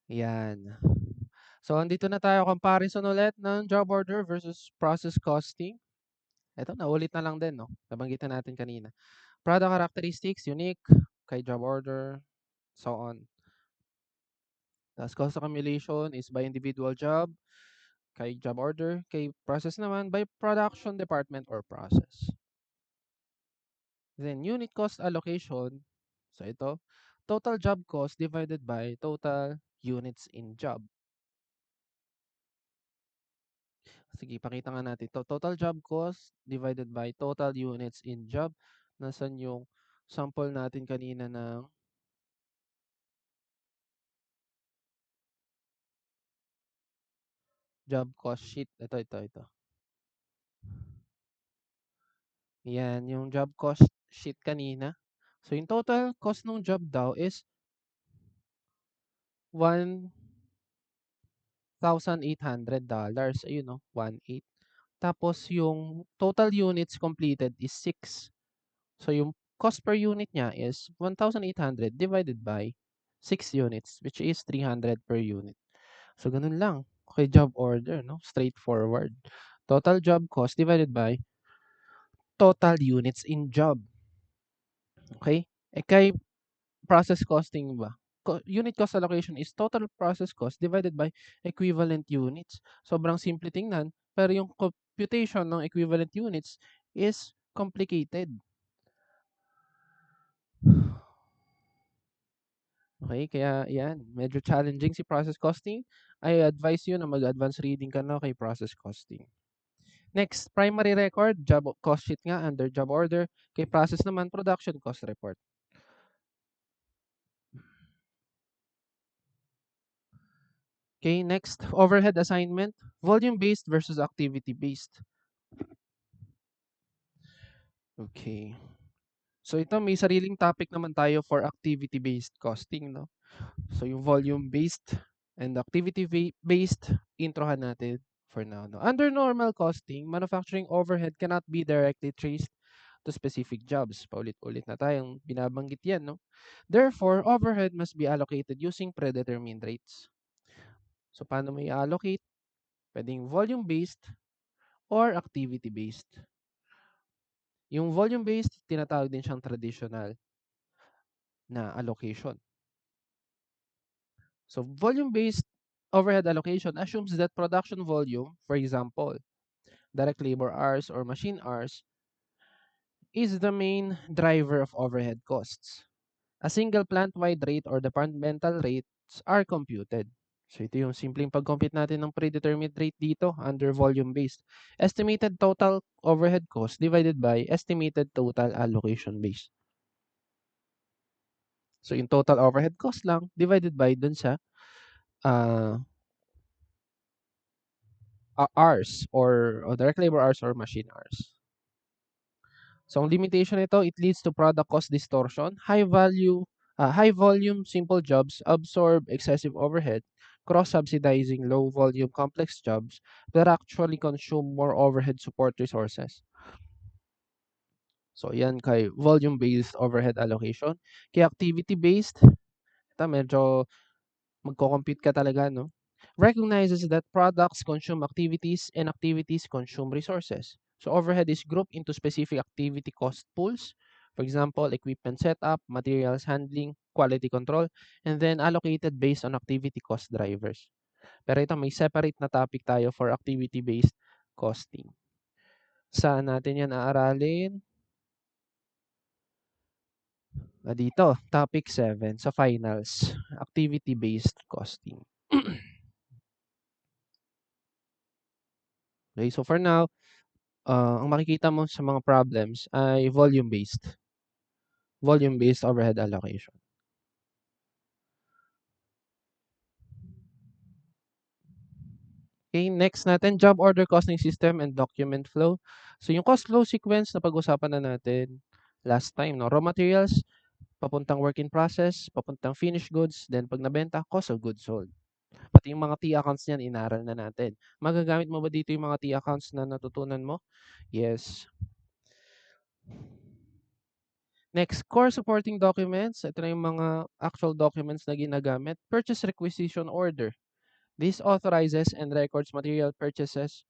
Yan. So, andito na tayo comparison ulit ng job order versus process costing. Ito, naulit na lang din, no? Nabanggit na natin kanina. Product characteristics, unique, kay job order, so on. Tapos cost accumulation is by individual job, kay job order, kay process naman by production department or process. Then, unit cost allocation. So, ito, total job cost divided by total units in job. Sige, pakita nga natin to. Total job cost divided by total units in job. Nasaan yung sample natin kanina ng job cost sheet? Ito. Yan, yung job cost sheet kanina. So, yung total cost ng job daw is $1,800. Ayun, no? 1,800. Tapos, yung total units completed is 6. So, yung cost per unit niya is 1,800 divided by 6 units, which is 300 per unit. So, ganun lang. Okay, job order, no? Straightforward. Total job cost divided by total units in job. Okay? Kay process costing ba? Unit cost allocation is total process cost divided by equivalent units. Sobrang simple tingnan, pero yung computation ng equivalent units is complicated. Okay, kaya yan, medyo challenging si process costing. I advise you na mag-advance reading ka na kay process costing. Next, primary record, job cost sheet nga under job order. Kay process naman, production cost report. Okay, next, overhead assignment, volume-based versus activity-based. Okay. So ito, may sariling topic naman tayo for activity-based costing, no? So yung volume-based and activity-based, introhan natin for now. No? Under normal costing, manufacturing overhead cannot be directly traced to specific jobs. Paulit-ulit na tayong binabanggit yan. No? Therefore, overhead must be allocated using predetermined rates. So paano may allocate? Pwedeng volume-based or activity-based. Yung volume-based, tinatawag din siyang traditional na allocation. So volume-based overhead allocation assumes that production volume, for example, direct labor hours or machine hours, is the main driver of overhead costs. A single plant-wide rate or departmental rates are computed. So ito yung simpleng pag-compute natin ng predetermined rate dito under volume-based. Estimated total overhead cost divided by estimated total allocation base. So yung total overhead cost lang divided by dun sa uh, hours or direct labor hours or machine hours. So ang limitation nito, it leads to product cost distortion, high volume simple jobs absorb excessive overhead, cross-subsidizing low volume complex jobs that actually consume more overhead support resources. So yan kay volume-based overhead allocation. Kay activity-based, ito medyo magko-compute ka talaga, no? Recognizes that products consume activities and activities consume resources. So overhead is grouped into specific activity cost pools. For example, equipment setup, materials handling, quality control, and then allocated based on activity cost drivers. Pero ito, may separate na topic tayo for activity-based costing. Saan natin yan aaralin? Dito, topic 7 sa finals, activity-based costing. Okay, so for now, ang makikita mo sa mga problems ay volume-based overhead allocation. Okay, next natin, job order costing system and document flow. So yung cost flow sequence na pag-usapan na natin last time, no? Raw materials, papuntang work in process, papuntang finished goods, then pag nabenta, cost of goods sold. Pati yung mga T accounts niyan, inaral na natin. Magagamit mo ba dito yung mga T accounts na natutunan mo? Yes. Next, core supporting documents. Ito na yung mga actual documents na ginagamit. Purchase requisition order. This authorizes and records material purchases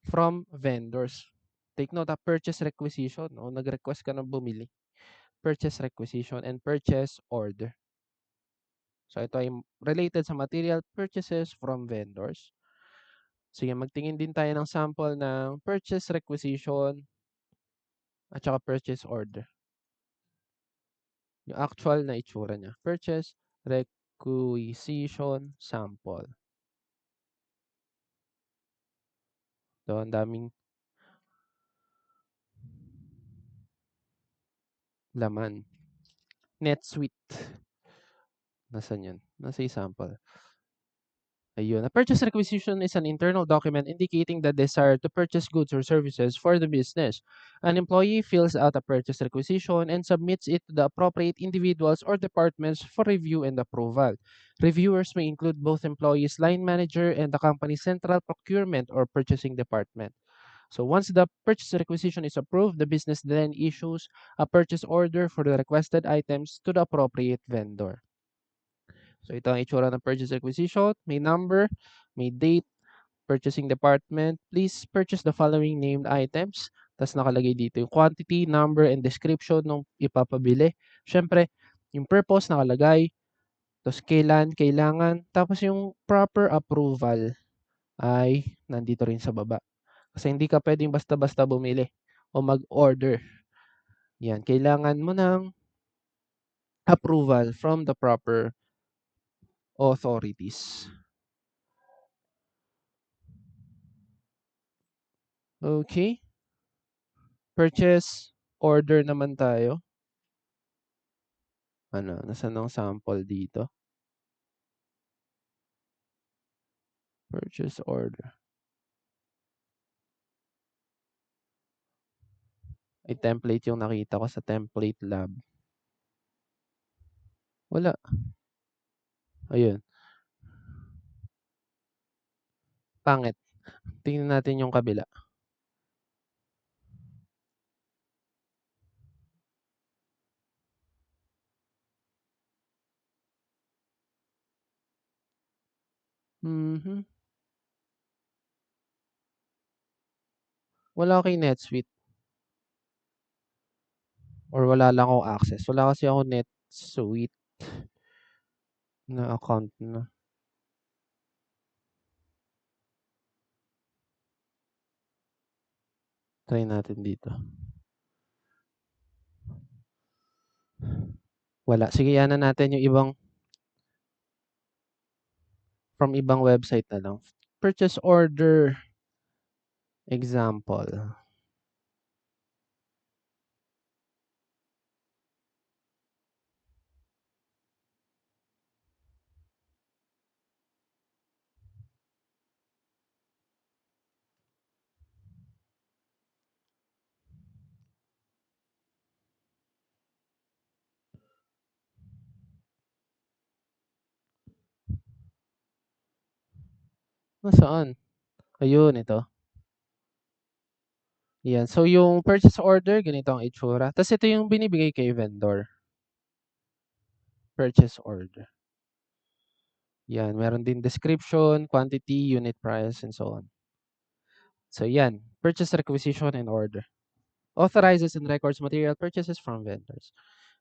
from vendors. Take note of purchase requisition. O nag-request ka ng bumili. Purchase requisition and purchase order. So ito ay related sa material purchases from vendors. Sige, magtingin din tayo ng sample ng purchase requisition at saka purchase order. Yung actual na itsura niya. Purchase requisition sample. So, ang daming laman. NetSuite. Nasaan yun? Nasa yung sample. Ayun. A purchase requisition is an internal document indicating the desire to purchase goods or services for the business. An employee fills out a purchase requisition and submits it to the appropriate individuals or departments for review and approval. Reviewers may include both employees' line manager and the company's central procurement or purchasing department. So once the purchase requisition is approved, the business then issues a purchase order for the requested items to the appropriate vendor. So ito ang itsura ng purchase requisition. May number, may date, purchasing department. Please purchase the following named items. Tapos nakalagay dito yung quantity, number, and description ng ipapabili. Siyempre, yung purpose nakalagay. Tapos kailan, kailangan. Tapos yung proper approval ay nandito rin sa baba. Kasi hindi ka pwedeng basta-basta bumili o mag-order. Yan, kailangan mo ng approval from the proper authorities. Okay. Purchase order naman tayo. Ano, nasaan ang sample dito? Purchase order. Ay, template yung nakita ko sa template lab. Wala. Ayun. Pangit. Tingnan natin yung kabila. Wala kay NetSuite. Or wala lang akong access. Wala kasi ako NetSuite na account na. Try natin dito. Wala. Sige, yan na natin yung ibang from ibang website na lang. Purchase order example. Nasaan? Ayun, ito. Yan. So, yung purchase order, ganito ang itsura. Tapos, ito yung binibigay kay vendor. Purchase order. Yan. Meron din description, quantity, unit price, and so on. So, yan. Purchase requisition and order. Authorizes and records material purchases from vendors.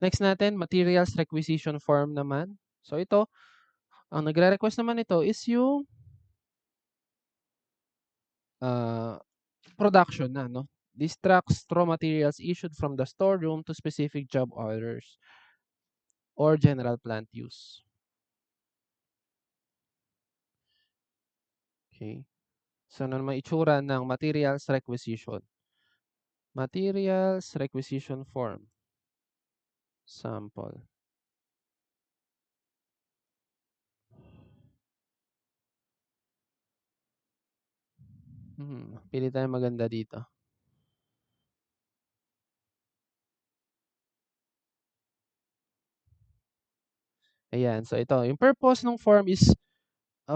Next natin, materials requisition form naman. So, ito, ang nagre-request naman ito is yung production na, no? This tracks raw materials issued from the storeroom to specific job orders or general plant use. Okay. So, ano naman itsura ng materials requisition? Materials requisition form. Sample. Pili tayo maganda dito. Ayan. So, ito. Yung purpose ng form is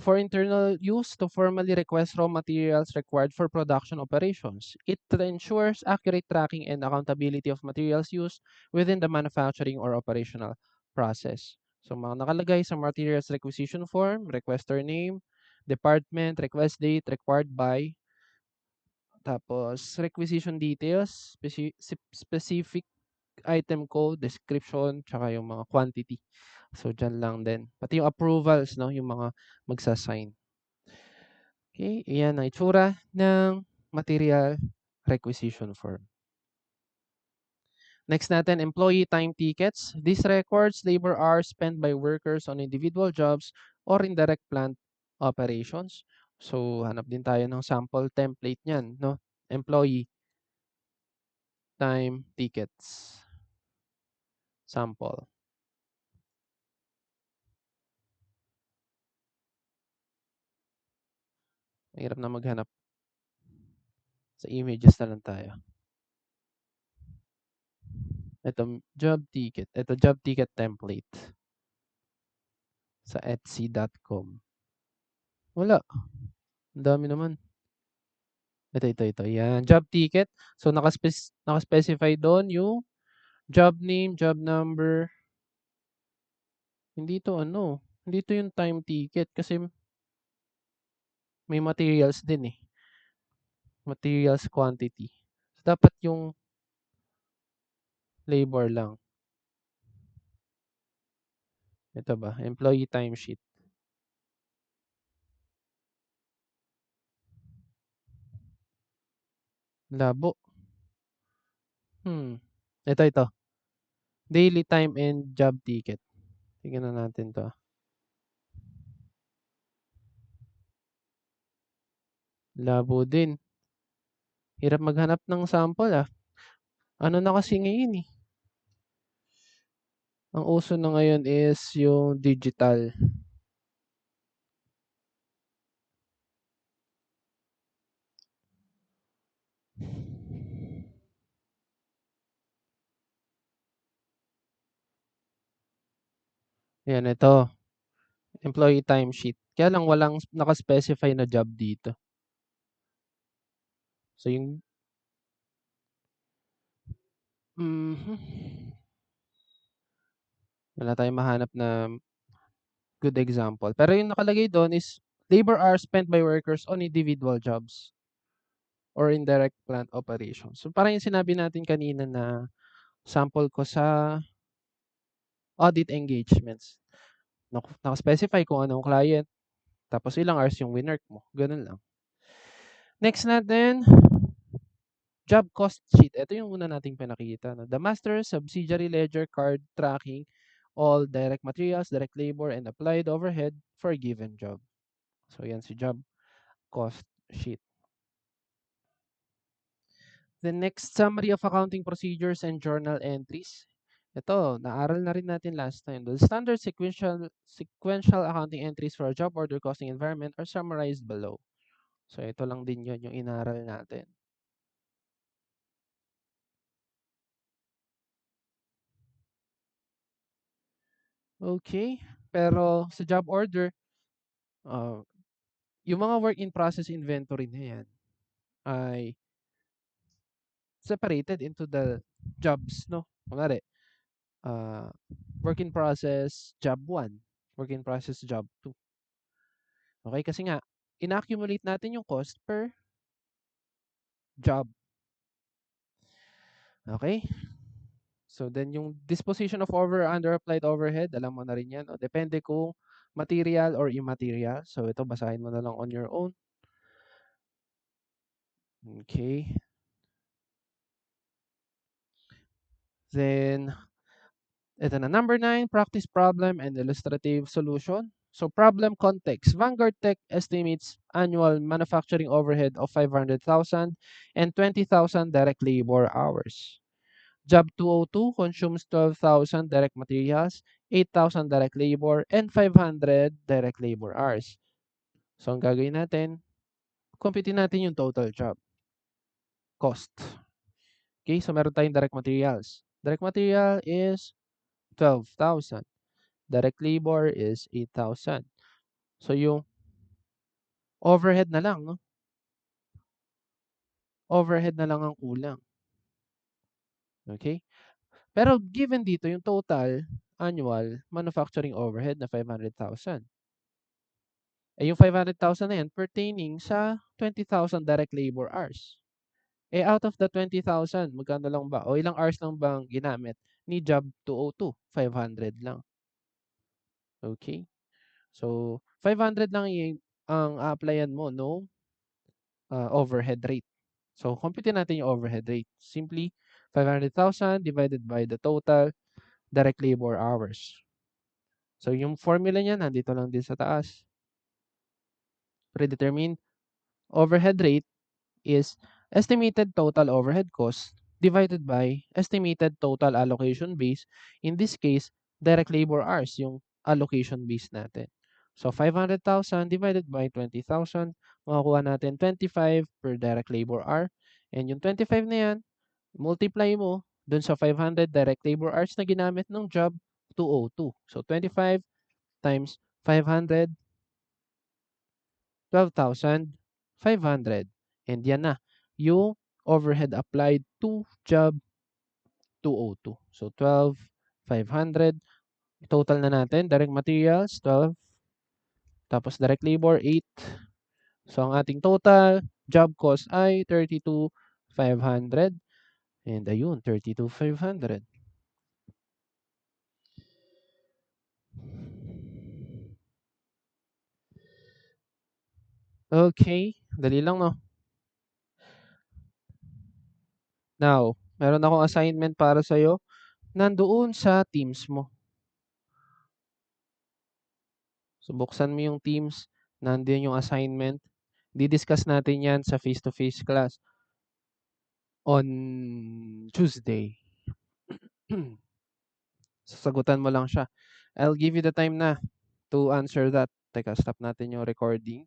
for internal use to formally request raw materials required for production operations. It ensures accurate tracking and accountability of materials used within the manufacturing or operational process. So mga nakalagay sa materials requisition form, requester name, department, request date, required by, tapos requisition details, specific item code, description, tsaka yung mga quantity. So, dyan lang din. Pati yung approvals, no? Yung mga magsasign. Okay, iyan ang itsura ng material requisition form. Next natin, employee time tickets. This records labor hours spent by workers on individual jobs or indirect plant operations. So, hanap din tayo ng sample template niyan, no? Employee time tickets. Sample. Mahirap na maghanap. Sa images na lang tayo. Ito, job ticket. Ito, job ticket template. Sa etsy.com. Wala. Ang dami naman. Ito. Yan. Job ticket. So, nakaspecify doon yung job name, job number. Hindi to ano. Hindi to yung time ticket kasi may materials din eh. Materials quantity. So, dapat yung labor lang. Ito ba? Employee timesheet. Labo. Ito. Daily time and job ticket. Tingnan na natin to. Labo din. Hirap maghanap ng sample ah. Ano na kasi ngayon eh. Ang uso na ngayon is yung digital. Yan, ito. Employee timesheet. Kaya lang walang nakaspecify na job dito. So yung wala tayong mahanap na good example. Pero yung nakalagay doon is labor hours spent by workers on individual jobs or indirect plant operations. So parang yung sinabi natin kanina na sample ko sa audit engagements. Naka-specify kung anong client, tapos ilang hours yung winwork mo. Ganun lang. Next natin, job cost sheet. Ito yung una nating pinakita. No? The master subsidiary ledger card tracking all direct materials, direct labor, and applied overhead for a given job. So, yan si job cost sheet. The next, summary of accounting procedures and journal entries. Ito, naaral na rin natin last time. The standard sequential accounting entries for a job order costing environment are summarized below. So, ito lang din yun yung inaral natin. Okay. Pero sa job order, yung mga work in process inventory na yan ay separated into the jobs, no? Kunwari, work in process job 1, work in process job 2. Okay, kasi nga, ina-accumulate natin yung cost per job. Okay? So then yung disposition of over under applied overhead, alam mo na rin yan. O, depende kung material or immaterial. So ito, basahin mo na lang on your own. Okay. Then, ito na. Number 9, practice problem and illustrative solution. So problem context. Vanguard Tech estimates annual manufacturing overhead of 500,000 and 20,000 direct labor hours. Job 202 consumes 12,000 direct materials, 8,000 direct labor, and 500 direct labor hours. So, ang gagawin natin, computein natin yung total job cost. Okay, so meron tayong direct materials. Direct material is 12,000. Direct labor is 8,000. So, yung Overhead na lang, no? Overhead na lang ang kulang. Okay? Pero given dito yung total annual manufacturing overhead na 500,000. Eh yung 500,000 na yan pertaining sa 20,000 direct labor hours. Eh out of the 20,000, magkano lang ba? O ilang hours lang bang ginamit ni job 202? 500 lang. Okay? So, 500 lang ang a-applyan mo no overhead rate. So, computein natin yung overhead rate. Simply, 500,000 divided by the total direct labor hours. So, yung formula niya nandito lang din sa taas. Predetermined overhead rate is estimated total overhead cost divided by estimated total allocation base. In this case, direct labor hours yung allocation base natin. So, 500,000 divided by 20,000, makakuha natin 25 per direct labor hour. And yung 25 na yan, multiply mo dun sa 500 direct labor hours na ginamit ng job 202. So, 25 times 500, 12,500. And yan na, yung overhead applied to job 202. So, 12,500. Total na natin, direct materials, 12. Tapos direct labor, 8. So, ang ating total job cost ay 32,500. And ayun, 32,500. Okay, dali lang no. Now, meron akong assignment para sa'yo. Nandoon sa Teams mo. So, buksan mo yung Teams. Nandiyan yung assignment. Didiscuss natin yan sa face-to-face class on Tuesday. Sasagutan mo lang siya. I'll give you the time na to answer that. Teka, stop natin yung recording.